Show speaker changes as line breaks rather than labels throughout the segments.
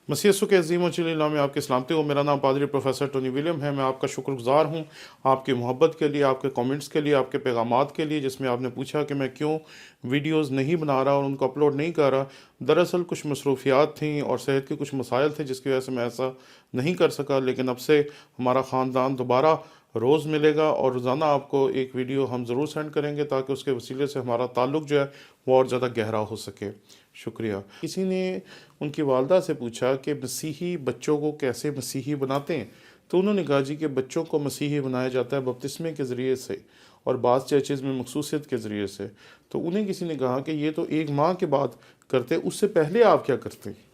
मसीह के अजीम वजल्ल में आपकी सलामती हो। मेरा नाम पादरी प्रोफेसर टोनी विलियम है। मैं आपका शुक्रगुजार हूँ आपकी मोहब्बत के लिए, आपके कमेंट्स के लिए, आपके पैगामात के लिए, जिसमें आपने पूछा कि मैं क्यों वीडियोस नहीं बना रहा और उनको अपलोड नहीं कर रहा। दरअसल कुछ मसरूफियात थी और सेहत के कुछ मसाइल थे जिसकी वजह से मैं ऐसा नहीं कर सका। लेकिन अब से हमारा ख़ानदान दोबारा रोज़ मिलेगा और रोज़ाना आपको एक वीडियो हम ज़रूर सेंड करेंगे ताकि उसके वसीले से हमारा ताल्लुक़ जो है वो और ज़्यादा गहरा हो सके। शुक्रिया। किसी ने उनकी वालदा से पूछा कि मसीही बच्चों को कैसे मसीही बनाते हैं, तो उन्होंने कहा जी कि बच्चों को मसीही बनाया जाता है बपतिस्मे के ज़रिए से और बाज़ चर्चेज़ में मखसूसियत के ज़रिए से। तो उन्हें किसी ने कहा कि ये तो एक माह के बाद करते, उससे पहले आप क्या करते हैं?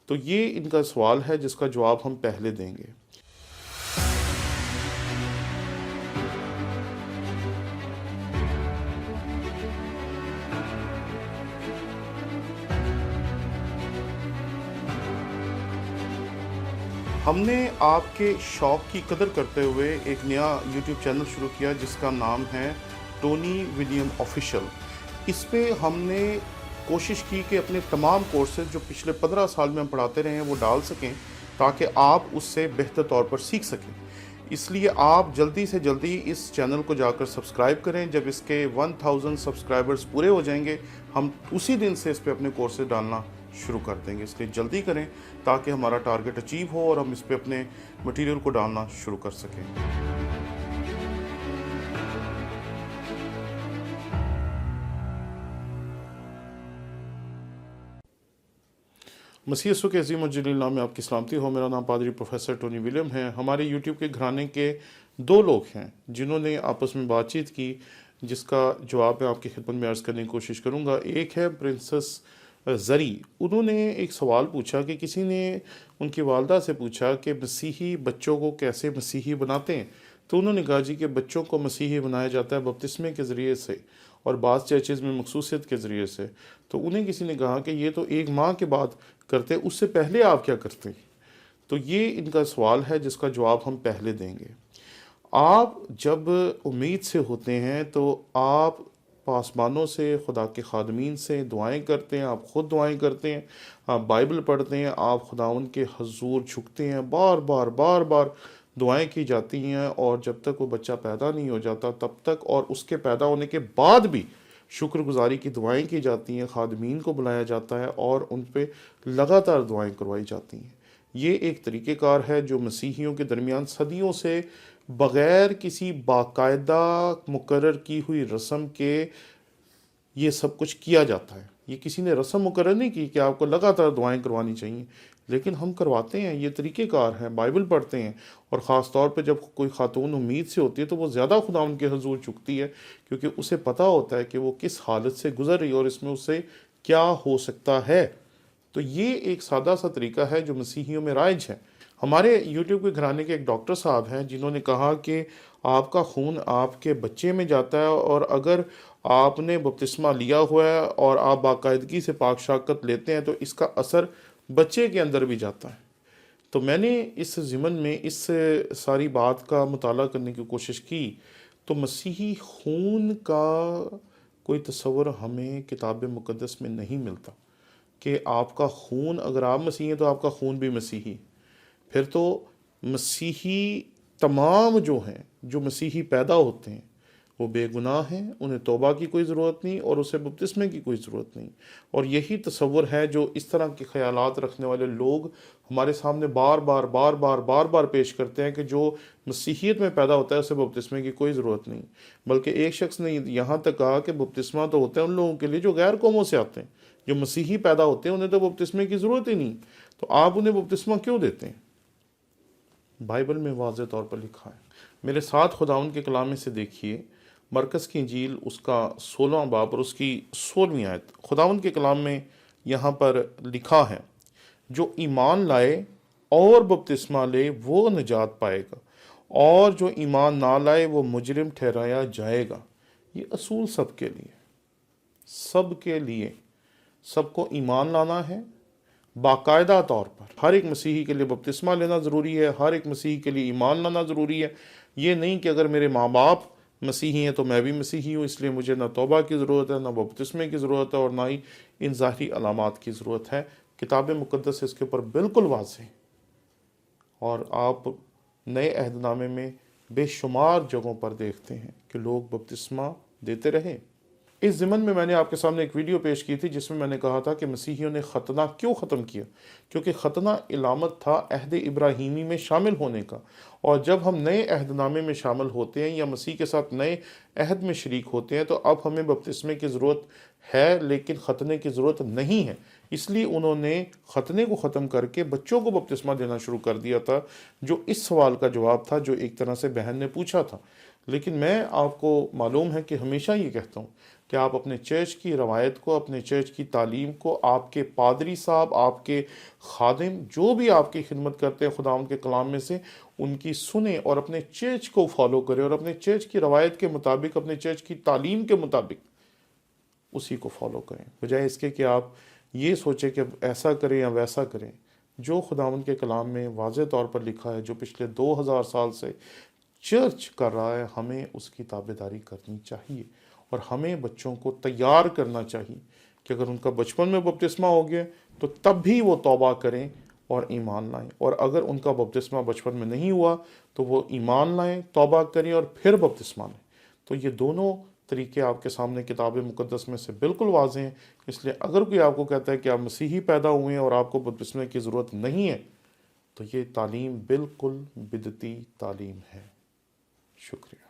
तो ये इनका सवाल है जिसका जवाब हम पहले देंगे। हमने आपके शौक़ की कदर करते हुए एक नया यूट्यूब चैनल शुरू किया जिसका नाम है टोनी विलियम ऑफिशियल। इस पे हमने कोशिश की कि अपने तमाम कोर्सेज जो पिछले 15 साल में हम पढ़ाते रहे हैं वो डाल सकें ताकि आप उससे बेहतर तौर पर सीख सकें। इसलिए आप जल्दी से जल्दी इस चैनल को जाकर सब्सक्राइब करें। जब इसके 1000 सब्सक्राइबर्स पूरे हो जाएंगे हम उसी दिन से इस पे अपने कोर्सेज डालना शुरू कर देंगे। इसलिए जल्दी करें ताकि हमारा टारगेट अचीव हो और हम इस पे अपने मटेरियल को डालना शुरू कर सकें। मसीह के अजीम वजल्ल में आपकी सलामती हो। मेरा नाम पादरी प्रोफेसर टोनी विलियम है। हमारे यूट्यूब के घराने के दो लोग हैं जिन्होंने आपस में बातचीत की जिसका जवाब मैं आपकी खिदमत में अर्ज़ करने की कोशिश करूँगा। एक है प्रिंसेस ज़री। उन्होंने एक सवाल पूछा कि किसी ने उनकी वालदा से पूछा कि मसीही बच्चों को कैसे मसीही बनाते हैं, तो उन्होंने कहा जी कि बच्चों को मसीही बनाया जाता है बपतिस्मे के ज़रिए से और बाज़ चर्चेज़ में मखसूसियत के ज़रिए से। तो उन्हें किसी ने कहा कि ये तो एक माह के बाद करते, उससे पहले आप क्या करते हैं? तो ये इनका सवाल है जिसका जवाब हम पहले देंगे। आप जब उम्मीद से होते हैं तो आप पासबानों से, खुदा के खादमीन से दुआएं करते हैं, आप ख़ुद दुआएं करते हैं, आप बाइबल पढ़ते हैं, आप खुदावंद के हजूर झुकते हैं, बार बार दुआएं की जाती हैं और जब तक वो बच्चा पैदा नहीं हो जाता तब तक और उसके पैदा होने के बाद भी शुक्रगुजारी की दुआएं की जाती हैं, खादमीन को बुलाया जाता है और उन पे लगातार दुआएं करवाई जाती हैं। ये एक तरीक़ेकार है जो मसीहियों के दरमियान सदियों से बग़ैर किसी बाकायदा मुकर्रर की हुई रस्म के ये सब कुछ किया जाता है। ये किसी ने रस्म मुकर्रर नहीं की कि आपको लगातार दुआएं करवानी चाहिए, लेकिन हम करवाते हैं। ये तरीक़ेकार है, बाइबल पढ़ते हैं और ख़ास तौर पे जब कोई खातून उम्मीद से होती है तो वो ज़्यादा खुदा उनके हजूर झुकती है क्योंकि उसे पता होता है कि वो किस हालत से गुज़र रही है और इसमें उससे क्या हो सकता है। तो ये एक सादा सा तरीका है जो मसीहियों में राइज है। हमारे यूट्यूब के घराने के एक डॉक्टर साहब हैं जिन्होंने कहा कि आपका खून आपके बच्चे में जाता है और अगर आपने बपतिस्मा लिया हुआ है और आप बाकायदगी से पाक शाकत लेते हैं तो इसका असर बच्चे के अंदर भी जाता है। तो मैंने इस ज़िमन में इस सारी बात का मुताला करने की कोशिश की तो मसीही खून का कोई तस्वर हमें किताब मुक़द्दस में नहीं मिलता कि आपका खून, अगर आप मसीही हैं तो आपका खून भी मसीही। फिर तो मसीही तमाम जो हैं, जो मसीही पैदा होते हैं वो बेगुनाह हैं, उन्हें तौबा की कोई ज़रूरत नहीं और उसे बपतिस्मे की कोई ज़रूरत नहीं। और यही तसव्वुर है जो इस तरह के ख़यालात रखने वाले लोग हमारे सामने बार बार पेश करते हैं कि जो मसीहियत में पैदा होता है उसे बपतिस्मे की कोई ज़रूरत नहीं। बल्कि एक शख्स ने यहाँ तक कहा कि बपतिस्मा तो होता है उन लोगों के लिए जो गैर कौमों से आते हैं, जो मसीही पैदा होते हैं उन्हें तो बपतिस्मे की ज़रूरत ही नहीं, तो आप उन्हें बपतिस्मा क्यों देते हैं? बाइबल में वाज़ेह तौर पर लिखा है। मेरे साथ खुदावंद के कलाम में से देखिए, मरकज़ की इंजील उसका 16वां बाब और उसकी 16वीं आयत। खुदावंद के कलाम में यहाँ पर लिखा है, जो ईमान लाए और बपतिस्मा ले वो निजात पाएगा और जो ईमान ना लाए वो मुजरिम ठहराया जाएगा। ये असूल सबके लिए सबको ईमान लाना है बाकायदा तौर पर। हर एक मसीही के लिए बपतिस्मा लेना ज़रूरी है, हर एक मसीही के लिए ईमान लाना ज़रूरी है। ये नहीं कि अगर मेरे माँ बाप मसीही हैं तो मैं भी मसीही हूँ, इसलिए मुझे ना तौबा की ज़रूरत है, ना बपतिस्मे की ज़रूरत है और ना ही इन ज़ाहिरी अलामात की ज़रूरत है। کتاب مقدس اس کے اوپر بالکل واضح ہے، اور آپ نئے عہد نامے میں بے شمار جگہوں پر دیکھتے ہیں کہ لوگ بپتسمہ دیتے رہے۔ اس ضمن میں نے آپ کے سامنے ایک ویڈیو پیش کی تھی جس میں میں نے کہا تھا کہ مسیحیوں نے ختنہ کیوں ختم کیا، کیونکہ ختنہ علامت تھا عہد ابراہیمی میں شامل ہونے کا، اور جب ہم نئے عہد نامے میں شامل ہوتے ہیں یا مسیح کے ساتھ نئے عہد میں شریک ہوتے ہیں تو اب ہمیں بپتسمے کی ضرورت ہے لیکن ختنے کی ضرورت نہیں ہے۔ اس لیے انہوں نے ختنے کو ختم کر کے بچوں کو بپتسمہ دینا شروع کر دیا تھا، جو اس سوال کا جواب تھا جو ایک طرح سے بہن نے پوچھا تھا۔ لیکن میں آپ کو معلوم ہے کہ ہمیشہ یہ کہتا ہوں کہ آپ اپنے چرچ کی روایت کو، اپنے چرچ کی تعلیم کو، آپ کے پادری صاحب، آپ کے خادم جو بھی آپ کی خدمت کرتے ہیں خداوند کے کلام میں سے، ان کی سنیں اور اپنے چرچ کو فالو کریں، اور اپنے چرچ کی روایت کے مطابق، اپنے چرچ کی تعلیم کے مطابق اسی کو فالو کریں، بجائے اس کے کہ آپ یہ سوچیں کہ اب ایسا کریں یا ویسا کریں۔ جو خداوند کے کلام میں واضح طور پر لکھا ہے، جو پچھلے 2000 سال سے چرچ کر رہا ہے، ہمیں اس کی تابعداری کرنی چاہیے، اور ہمیں بچوں کو تیار کرنا چاہیے کہ اگر ان کا بچپن میں بپتسمہ ہو گیا تو تب بھی وہ توبہ کریں اور ایمان لائیں، اور اگر ان کا بپتسمہ بچپن میں نہیں ہوا تو وہ ایمان لائیں، توبہ کریں اور پھر بپتسمہ لیں۔ تو یہ دونوں طریقے آپ کے سامنے کتاب مقدس میں سے بالکل واضح ہیں۔ اس لیے اگر کوئی آپ کو کہتا ہے کہ آپ مسیحی پیدا ہوئے ہیں اور آپ کو بپتسمے کی ضرورت نہیں ہے، تو یہ تعلیم بالکل بدعتی تعلیم ہے۔ شکریہ۔